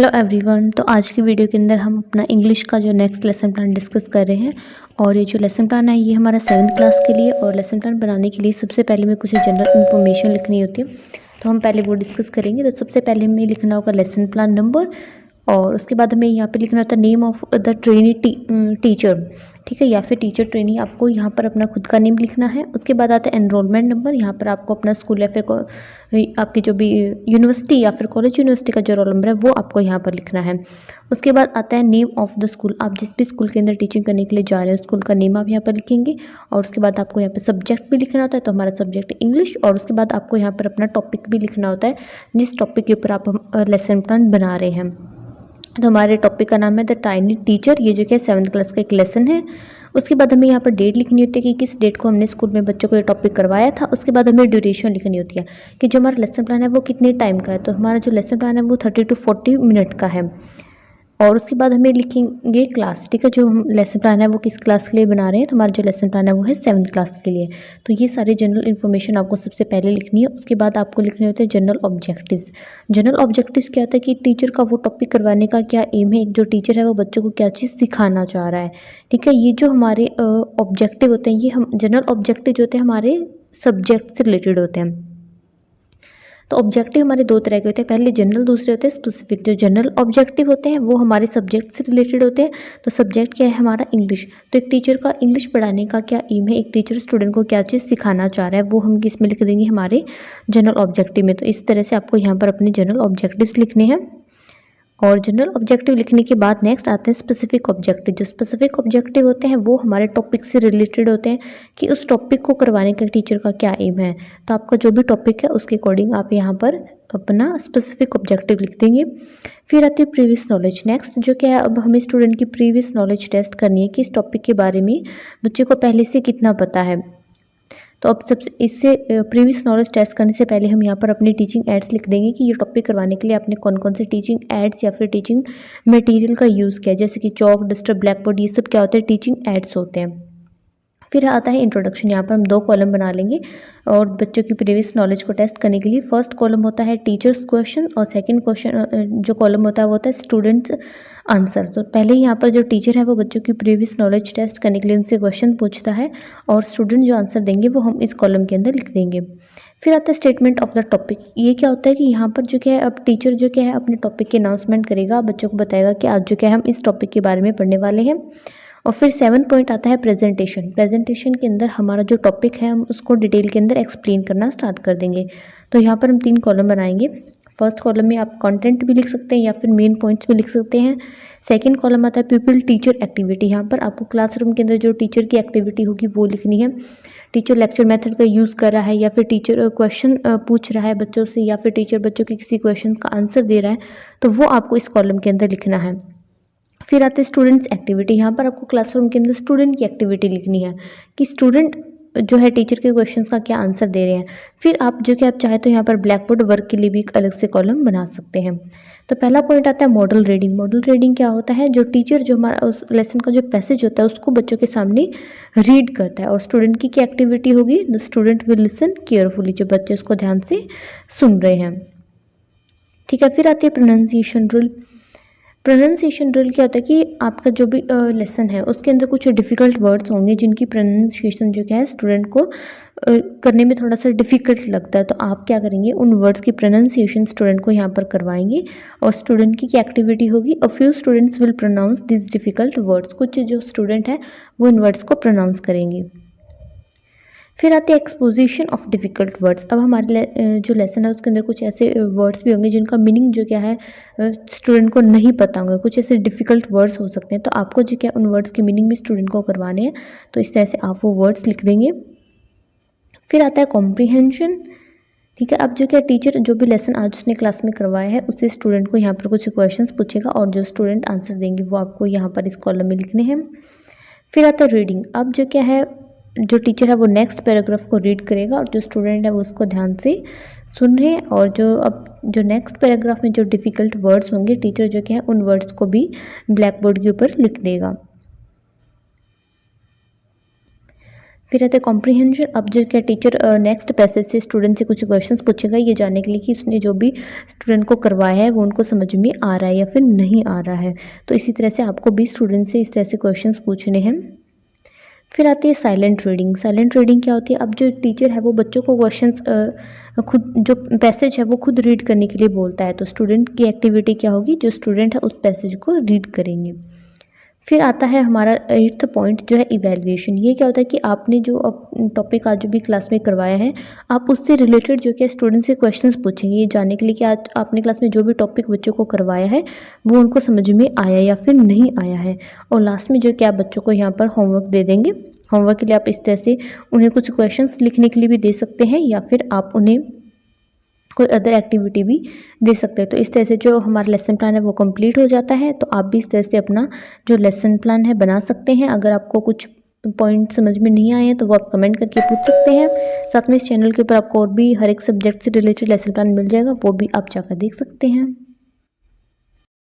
Hello everyone. तो आज की वीडियो के अंदर हम अपना इंग्लिश का जो नेक्स्ट लेसन प्लान डिस्कस कर रहे हैं। और ये जो लेसन प्लान है ये हमारा 7th क्लास के लिए। और लेसन प्लान बनाने के लिए सबसे पहले में कुछ जनरल इन्फॉर्मेशन लिखनी होती है, तो हम पहले वो डिस्कस करेंगे। तो सबसे पहले हमें लिखना होगा लेसन प्लान नंबर, और उसके बाद हमें यहाँ पे लिखना होता है name of the trainee teacher, ठीक है, या फिर टीचर ट्रेनी। आपको यहाँ पर अपना खुद का नेम लिखना है। उसके बाद आता है एनरोलमेंट नंबर। यहाँ पर आपको अपना स्कूल या फिर आपकी जो भी यूनिवर्सिटी या फिर कॉलेज यूनिवर्सिटी का जो रोल नंबर है वो आपको यहाँ पर लिखना है। उसके बाद आता है नेम ऑफ द स्कूल। आप जिस भी स्कूल के अंदर टीचिंग करने के लिए जा रहे हैं स्कूल का नेम आप यहाँ पर लिखेंगे। और उसके बाद आपको यहाँ पर सब्जेक्ट भी लिखना होता है, तो हमारा सब्जेक्ट इंग्लिश। और उसके बाद आपको यहाँ पर अपना टॉपिक भी लिखना होता है, जिस टॉपिक के ऊपर आप लेसन प्लान बना रहे हैं। तो हमारे टॉपिक का नाम है द टाइनी टीचर। ये जो कि 7th क्लास का एक लेसन है। उसके बाद हमें यहाँ पर डेट लिखनी होती है कि किस डेट को हमने स्कूल में बच्चों को ये टॉपिक करवाया था। उसके बाद हमें ड्यूरेशन लिखनी होती है कि जो हमारा लेसन प्लान है वो कितने टाइम का है। तो हमारा जो लेसन प्लान है वो 30 to 40 मिनट का है। और उसके बाद हमें लिखेंगे क्लास, ठीक है, जो हम लेसन प्लान है वो किस क्लास के लिए बना रहे हैं। तो हमारा जो लेसन प्लान है वो है 7th क्लास के लिए। तो ये सारी जनरल इन्फॉर्मेशन आपको सबसे पहले लिखनी है। उसके बाद आपको लिखने होते हैं जनरल ऑब्जेक्टिव्स। जनरल ऑब्जेक्टिव्स क्या होता है कि टीचर का वो टॉपिक करवाने का क्या एम है, एक जो टीचर है वो बच्चों को क्या चीज़ सिखाना चाह रहा है, ठीक है। ये जो हमारे ऑब्जेक्टिव होते हैं, ये हम जनरल ऑब्जेक्टिव जो होते हैं हमारे सब्जेक्ट से रिलेटेड होते हैं। तो ऑब्जेक्टिव हमारे दो तरह के होते हैं, पहले जनरल, दूसरे होते हैं स्पेसिफिक। जो जनरल ऑब्जेक्टिव होते हैं वो हमारे सब्जेक्ट से रिलेटेड होते हैं। तो सब्जेक्ट क्या है हमारा इंग्लिश। तो एक टीचर का इंग्लिश पढ़ाने का क्या एम है, एक टीचर स्टूडेंट को क्या चीज़ सिखाना चाह रहा है, वो हम किस में लिख देंगे, हमारे जनरल ऑब्जेक्टिव में। तो इस तरह से आपको यहाँ पर अपने जनरल ऑब्जेक्टिव्स लिखने हैं। और जनरल ऑब्जेक्टिव लिखने के बाद नेक्स्ट आते हैं स्पेसिफिक ऑब्जेक्टिव। जो स्पेसिफिक ऑब्जेक्टिव होते हैं वो हमारे टॉपिक से रिलेटेड होते हैं कि उस टॉपिक को करवाने का टीचर का क्या एम है। तो आपका जो भी टॉपिक है उसके अकॉर्डिंग आप यहाँ पर अपना स्पेसिफिक ऑब्जेक्टिव लिख देंगे। फिर आती है प्रीवियस नॉलेज नेक्स्ट, जो क्या है अब हमें स्टूडेंट की प्रीवियस नॉलेज टेस्ट करनी है कि इस टॉपिक के बारे में बच्चे को पहले से कितना पता है। तो अब सबसे इससे प्रीवियस नॉलेज टेस्ट करने से पहले हम यहाँ पर अपनी टीचिंग एड्स लिख देंगे कि ये टॉपिक करवाने के लिए आपने कौन कौन से टीचिंग एड्स या फिर टीचिंग मटेरियल का यूज़ किया, जैसे कि चॉक, डस्टर, ब्लैक बोर्ड, ये सब क्या होते हैं, टीचिंग एड्स होते हैं। फिर आता है इंट्रोडक्शन। यहाँ पर हम 2 कॉलम बना लेंगे और बच्चों की प्रीवियस नॉलेज को टेस्ट करने के लिए फर्स्ट कॉलम होता है टीचर्स क्वेश्चन और सेकंड क्वेश्चन जो कॉलम होता है वो होता है स्टूडेंट्स आंसर। तो पहले यहाँ पर जो टीचर है वो बच्चों की प्रीवियस नॉलेज टेस्ट करने के लिए उनसे क्वेश्चन पूछता है और स्टूडेंट जो आंसर देंगे वो हम इस कॉलम के अंदर लिख देंगे। फिर आता है स्टेटमेंट ऑफ द टॉपिक। ये क्या होता है कि यहाँ पर जो क्या है अब टीचर जो क्या है अपने टॉपिक की अनाउंसमेंट करेगा, बच्चों को बताएगा कि आज जो क्या है हम इस टॉपिक के बारे में पढ़ने वाले हैं। और फिर 7 पॉइंट आता है प्रेजेंटेशन। प्रेजेंटेशन के अंदर हमारा जो टॉपिक है हम उसको डिटेल के अंदर एक्सप्लेन करना स्टार्ट कर देंगे। तो यहाँ पर हम 3 कॉलम बनाएंगे। फर्स्ट कॉलम में आप कंटेंट भी लिख सकते हैं या फिर मेन पॉइंट्स भी लिख सकते हैं। सेकंड कॉलम आता है पीपल टीचर एक्टिविटी। यहाँ पर आपको क्लासरूम के अंदर जो टीचर की एक्टिविटी होगी वो लिखनी है। टीचर लेक्चर मेथड का यूज़ कर रहा है या फिर टीचर क्वेश्चन पूछ रहा है बच्चों से या फिर टीचर बच्चों के किसी क्वेश्चन का आंसर दे रहा है, तो वो आपको इस कॉलम के अंदर लिखना है। फिर आते हैं स्टूडेंट्स एक्टिविटी। यहाँ पर आपको क्लासरूम के अंदर स्टूडेंट की एक्टिविटी लिखनी है कि स्टूडेंट जो है टीचर के क्वेश्चंस का क्या आंसर दे रहे हैं। फिर आप जो कि आप चाहे तो यहाँ पर ब्लैक बोर्ड वर्क के लिए भी एक अलग से कॉलम बना सकते हैं। तो पहला पॉइंट आता है मॉडल रीडिंग। मॉडल रीडिंग क्या होता है, जो टीचर जो हमारा उस लेसन का जो पैसेज होता है उसको बच्चों के सामने रीड करता है और स्टूडेंट की क्या एक्टिविटी होगी, the student will listen carefully, जो बच्चे उसको ध्यान से सुन रहे हैं, ठीक है। फिर आती है प्रोनाउंसिएशन रूल। प्रोनाउंसिएशन रूल क्या होता है कि आपका जो भी लेसन है उसके अंदर कुछ डिफ़िकल्ट वर्ड्स होंगे जिनकी प्रोनाउंसिएशन जो क्या है स्टूडेंट को करने में थोड़ा सा डिफ़िकल्ट लगता है। तो आप क्या करेंगे, उन वर्ड्स की प्रोनाउंसिएशन स्टूडेंट को यहाँ पर करवाएंगे और स्टूडेंट की क्या एक्टिविटी होगी, a few students will pronounce this difficult words. कुछ जो स्टूडेंट है वो इन वर्ड्स को प्रोनाउंस करेंगे। फिर आते हैं एक्सपोजिशन ऑफ डिफ़िकल्ट वर्ड्स। अब हमारे जो लेसन है उसके अंदर कुछ ऐसे वर्ड्स भी होंगे जिनका मीनिंग जो क्या है स्टूडेंट को नहीं पता होगा, कुछ ऐसे डिफ़िकल्ट वर्ड्स हो सकते हैं। तो आपको जो क्या उन वर्ड्स की मीनिंग भी स्टूडेंट को करवाने हैं, तो इस तरह से आप वो वर्ड्स लिख देंगे। फिर आता है कॉम्प्रीहेंशन, ठीक है। अब जो क्या टीचर जो भी लेसन आज उसने क्लास में करवाया है उससे स्टूडेंट को यहाँ पर कुछ क्वेश्चंस पूछेगा और जो स्टूडेंट आंसर देंगे वो आपको यहाँ पर इस कॉलम में लिखने हैं। फिर आता है रीडिंग। अब जो क्या है जो टीचर है वो नेक्स्ट पैराग्राफ को रीड करेगा और जो स्टूडेंट है वो उसको ध्यान से सुन रहे हैं और जो नेक्स्ट पैराग्राफ में जो डिफ़िकल्ट वर्ड्स होंगे टीचर जो क्या है उन वर्ड्स को भी ब्लैक बोर्ड के ऊपर लिख देगा। फिर आते हैं कॉम्प्रिहेंशन। अब जो क्या टीचर नेक्स्ट पैसेज से स्टूडेंट से कुछ क्वेश्चंस पूछेगा ये जानने के लिए कि उसने जो भी स्टूडेंट को करवाया है वो उनको समझ में आ रहा है या फिर नहीं आ रहा है। तो इसी तरह से आपको भी स्टूडेंट से इस तरह से क्वेश्चंस पूछने हैं। फिर आती है साइलेंट रीडिंग। साइलेंट रीडिंग क्या होती है? अब जो टीचर है वो बच्चों को क्वेश्चंस खुद जो पैसेज है वो खुद रीड करने के लिए बोलता है, तो स्टूडेंट की एक्टिविटी क्या होगी? जो स्टूडेंट है उस पैसेज को रीड करेंगे। फिर आता है हमारा 8th पॉइंट जो है इवैल्यूएशन। ये क्या होता है कि आपने जो टॉपिक आज जो भी क्लास में करवाया है आप उससे रिलेटेड जो क्या स्टूडेंट से क्वेश्चंस पूछेंगे ये जानने के लिए कि आज आपने क्लास में जो भी टॉपिक बच्चों को करवाया है वो उनको समझ में आया या फिर नहीं आया है। और लास्ट में जो क्या बच्चों को यहाँ पर होमवर्क दे देंगे। होमवर्क के लिए आप इस तरह से उन्हें कुछ क्वेश्चंस लिखने के लिए भी दे सकते हैं या फिर आप उन्हें कोई अदर एक्टिविटी भी दे सकते हैं। तो इस तरह से जो हमारा लेसन प्लान है वो कंप्लीट हो जाता है। तो आप भी इस तरह से अपना जो लेसन प्लान है बना सकते हैं। अगर आपको कुछ पॉइंट समझ में नहीं आए हैं तो वो आप कमेंट करके पूछ सकते हैं। साथ में इस चैनल के ऊपर आपको और भी हर एक सब्जेक्ट से रिलेटेड लेसन प्लान मिल जाएगा, वो भी आप जाकर देख सकते हैं।